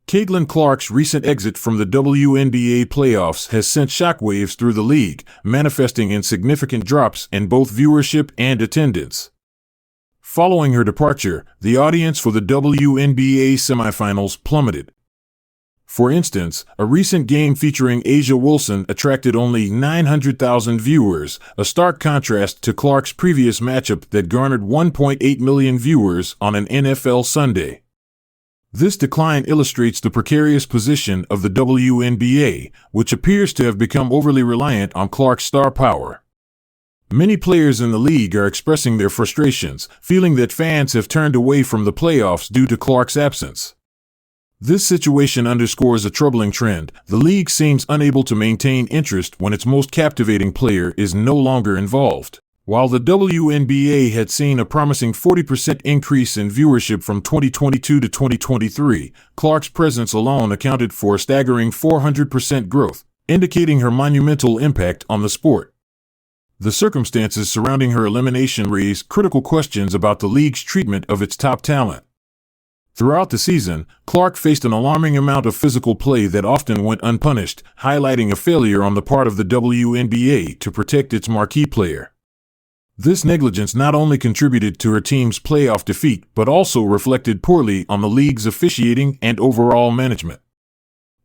Caitlyn Clark's recent exit from the WNBA playoffs has sent shockwaves through the league, manifesting in significant drops in both viewership and attendance. Following her departure, the audience for the WNBA semifinals plummeted. For instance, a recent game featuring A'ja Wilson attracted only 900,000 viewers, a stark contrast to Clark's previous matchup that garnered 1.8 million viewers on an NFL Sunday. This decline illustrates the precarious position of the WNBA, which appears to have become overly reliant on Clark's star power. Many players in the league are expressing their frustrations, feeling that fans have turned away from the playoffs due to Clark's absence. This situation underscores a troubling trend. The league seems unable to maintain interest when its most captivating player is no longer involved. While the WNBA had seen a promising 40% increase in viewership from 2022 to 2023, Clark's presence alone accounted for a staggering 400% growth, indicating her monumental impact on the sport. The circumstances surrounding her elimination raise critical questions about the league's treatment of its top talent. Throughout the season, Clark faced an alarming amount of physical play that often went unpunished, highlighting a failure on the part of the WNBA to protect its marquee player. This negligence not only contributed to her team's playoff defeat but also reflected poorly on the league's officiating and overall management.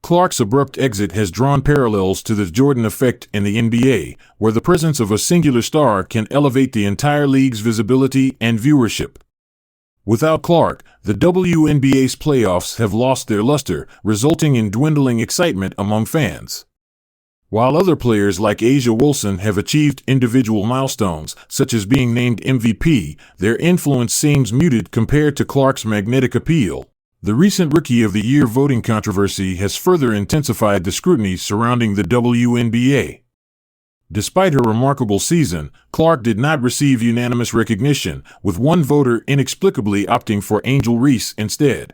Clark's abrupt exit has drawn parallels to the Jordan effect in the NBA, where the presence of a singular star can elevate the entire league's visibility and viewership. Without Clark, the WNBA's playoffs have lost their luster, resulting in dwindling excitement among fans. While other players like A'ja Wilson have achieved individual milestones, such as being named MVP, their influence seems muted compared to Clark's magnetic appeal. The recent Rookie of the Year voting controversy has further intensified the scrutiny surrounding the WNBA. Despite her remarkable season, Clark did not receive unanimous recognition, with one voter inexplicably opting for Angel Reese instead.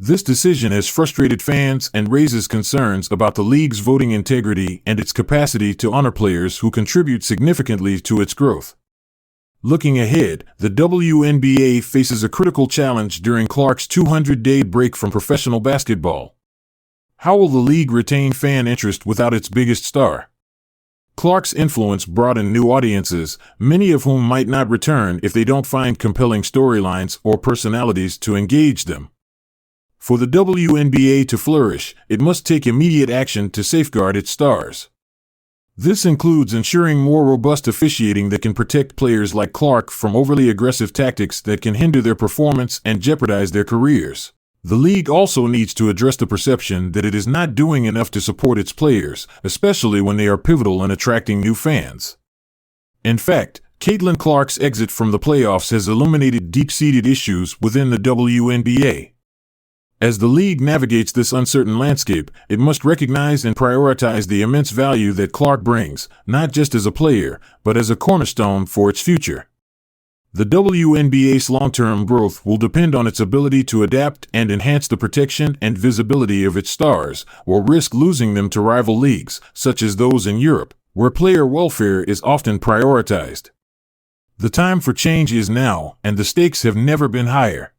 This decision has frustrated fans and raises concerns about the league's voting integrity and its capacity to honor players who contribute significantly to its growth. Looking ahead, the WNBA faces a critical challenge during Clark's 200-day break from professional basketball. How will the league retain fan interest without its biggest star? Clark's influence brought in new audiences, many of whom might not return if they don't find compelling storylines or personalities to engage them. For the WNBA to flourish, it must take immediate action to safeguard its stars. This includes ensuring more robust officiating that can protect players like Clark from overly aggressive tactics that can hinder their performance and jeopardize their careers. The league also needs to address the perception that it is not doing enough to support its players, especially when they are pivotal in attracting new fans. In fact, Caitlyn Clark's exit from the playoffs has illuminated deep-seated issues within the WNBA. As the league navigates this uncertain landscape, it must recognize and prioritize the immense value that Clark brings, not just as a player, but as a cornerstone for its future. The WNBA's long-term growth will depend on its ability to adapt and enhance the protection and visibility of its stars, or risk losing them to rival leagues, such as those in Europe, where player welfare is often prioritized. The time for change is now, and the stakes have never been higher.